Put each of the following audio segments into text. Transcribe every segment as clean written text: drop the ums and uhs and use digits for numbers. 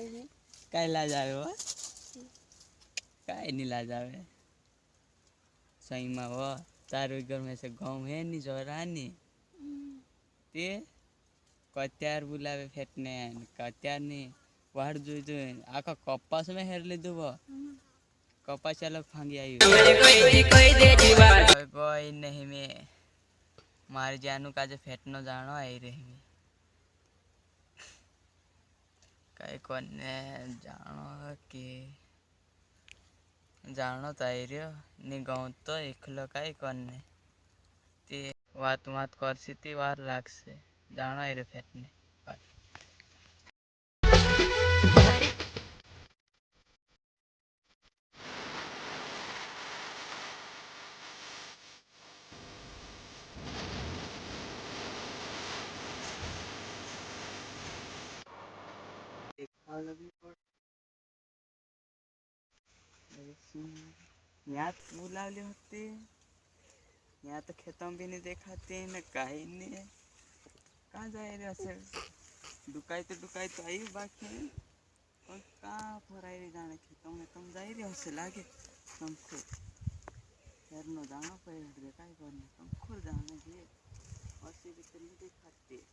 काय लाज आवे हो काय नहीं लाज आवे सही में वो तार घर में से गाँव है नहीं जोरानी ते कत्यार बुलावे फेटने कत्यार नहीं वाड़ जोई जो आका कपास में हेर ले दो कपास चलो फांगी आई कोई नहीं मैं मार जानू का जो फेटनो जानो आई रही मैं कई कोने जानो कि जानो तो आई रियो नहीं गाँव तो एकलो कई कोने ते वात मात कर सी ती वार लाग से जानो आई रे फेटने यहाँ बुलावली होती यहाँ तो खेतों भी नहीं देखाते न कहीं नहीं कहाँ जाए रे ऐसे दुकाई तो आई बाकी और कहाँ फराई रे जाने खेतों में तुम जाए रे ऐसे लागे तुमको यार नो जाना पड़ेगा काय करने तुमको जाना चाहिए ऐसे भी तो नहीं दिखाते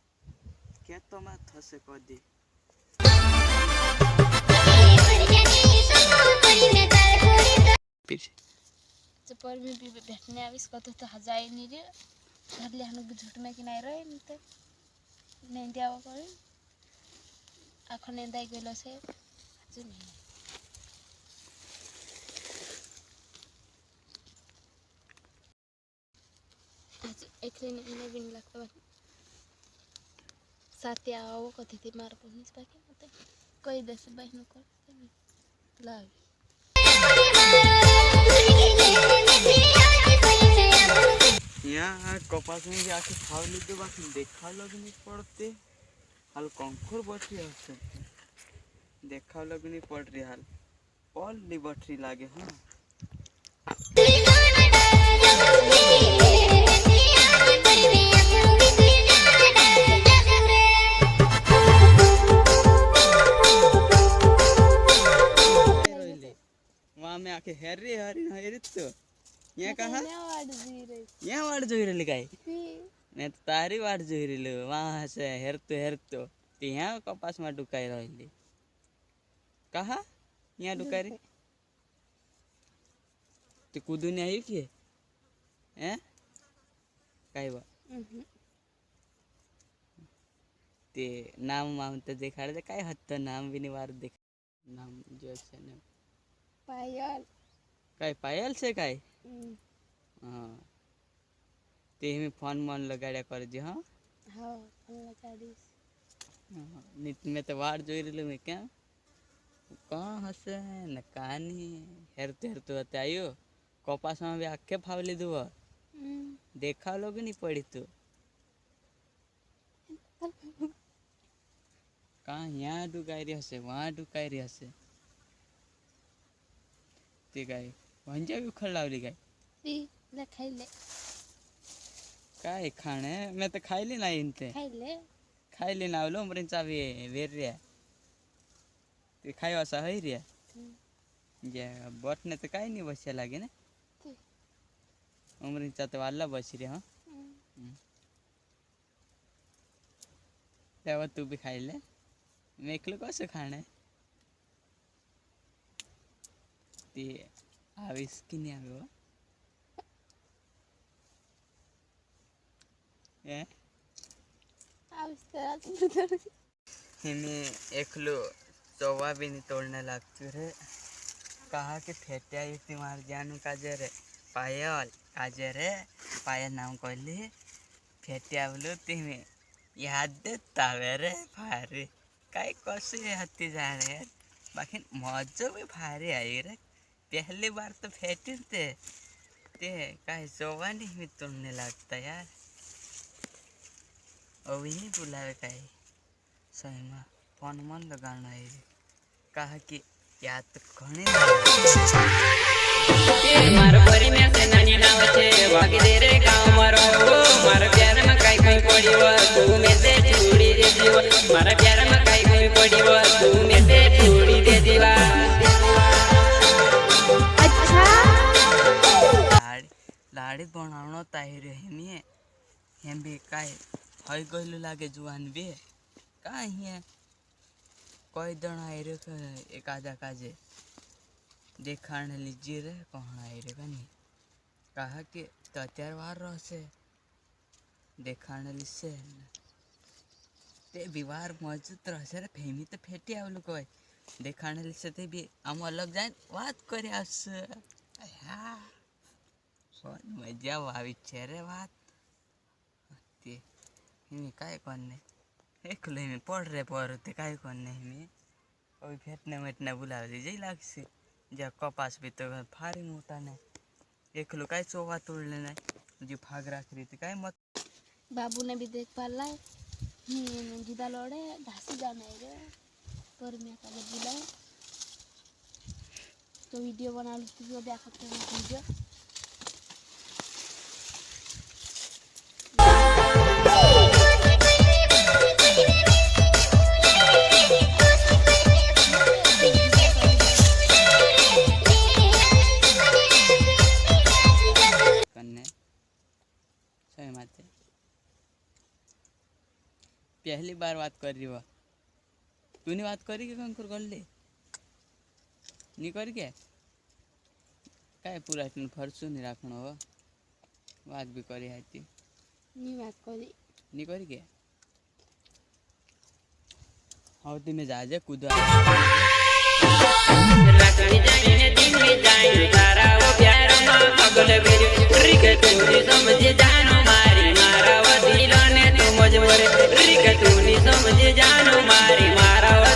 खेतों में थसे को दे पर में भी बैठने आविस कतो तो हजाए नहीं रे घर ले हम झूठ में कि नहीं रहे नहीं तो नहीं दिया वो करे आँखों ने दाई गेलो से जो नहीं आज एक दिन इन्हें भी नहीं लगता साथी आओ कथी थी मार पहुँच बाकी मत कोई दस बहनों को लाग यहाँ कपास में भी आके खाव लीधो बाकी देखा लोग नहीं पड़ते हाल कंकुर बटरी है देखा लोग नहीं पड़ रही हाल पल ली बटरी लागे हाँ वहाँ में आके हेरी हेरी हेरी तो यहाँ कहाँ यहाँ वाड़ जोई रही काय नहीं तो तारी वाड़ जोई रही वहाँ से हेरतो यहाँ कपास में डुकाई रही कहाँ यहाँ डुकाई रही तो कूदू नहीं आई कि हैं काय बा ते नाम माम तो देखा रहे काय हत्ता नाम भी नहीं वार देख नाम जो से ने पायल काय पायल से काय हाँ ते में फोन मन लगाया कर जी हाँ हाँ फोन लगा दी नित में तो वार जोई रही मैं क्या कहाँ हंसे न कहानी हेरते होते आयो कपास में भी आखे फावली दो देखा लोग नहीं पड़ी तो कहाँ यहाँ डुकाई रही हसे वहाँ डुकाई रही हसे ते गाय वंजा भी खड़ लावली गाय ले खाई ले काय खाने मैं तो खाई ली ना इनते खाई ली ना लो मरिन चाबी वेर रिया ते खाई वासा है रिया जे बट ने तो काय नहीं बच्चा लागे ना उमरिन चाते वाला बच रिया हाँ तेवा तू भी खाई ले मैं एकलो कैसे खाने ते आविस की नहीं आवे वो हिमें एकलो चौवा भी नहीं तोड़ने लगती रे कहा कि फेटिया तुम्हारे जानू काजे रे पायल काजे रे पायल नाम कहली फेटिया बोलो तुम्हें याद देतावे रे भारी काय कैसे हत्ती जा रहे यार बाकी मजा भी भारी आई रे पहली बार तो फेटी ते काय चौवा नहीं तोड़ने लगता यार अभी नहीं बुलावे कहीं सही में फोन मन लगाना है कहा कि याद तो घणे मार परी में से नानी नाव छे वागी दे रे गांव मारो मार प्यार में काई कोई पड़ी वो तू में से चूड़ी रे जीव मार प्यार में काई कोई पड़ी वो तू में से भणावणो ताहिर हेमी हेम भी काय हई गइलु लागे जुआन बे का हिए कोई दण आइरे एकादा काजे देखाण लीजिए रे कौन आइरे कनी कहा कि तो अत्यार वार रहसे देखाण लीसे ते विवार मौजूद रहसे रे फेमी तो फेटी आवलु कोई देखाण लीसे ते भी हम अलग जाए बात करे आवसे मजा આવી છે રે વાત તે हिमी काय करने एकले हिमी पढ़ रे पर ते काय करने हिमी कोई फेटने मेटने बुला लीजिए लागसे जा कपास भी तो फारी मोटा ने एकलो काय चोवा तोड़ लेना जो भाग राख रही थी काय मत बाबू ने भी देख पाला जिदा लड़े ढासी जाना रे पर मैं का बुलाए तो वीडियो बना ली तो देख सकते हैं वीडियो पहली बार बात कर रही हो तूने बात करी के कंकुर कर ले नहीं कर के काय पूरा इतन फरसु नहीं रखना हो बात भी करी है ती नहीं बात करी नहीं करी के हाँ ती में जा जे कूद लकड़ी जाने दिन में जाए तारा वो प्यार मां अगले बेर रिक तूनी समझे जानो मारी मारा वो दिल ने तू मजबूर रिक तूनी समझे जानो मारी मारा वो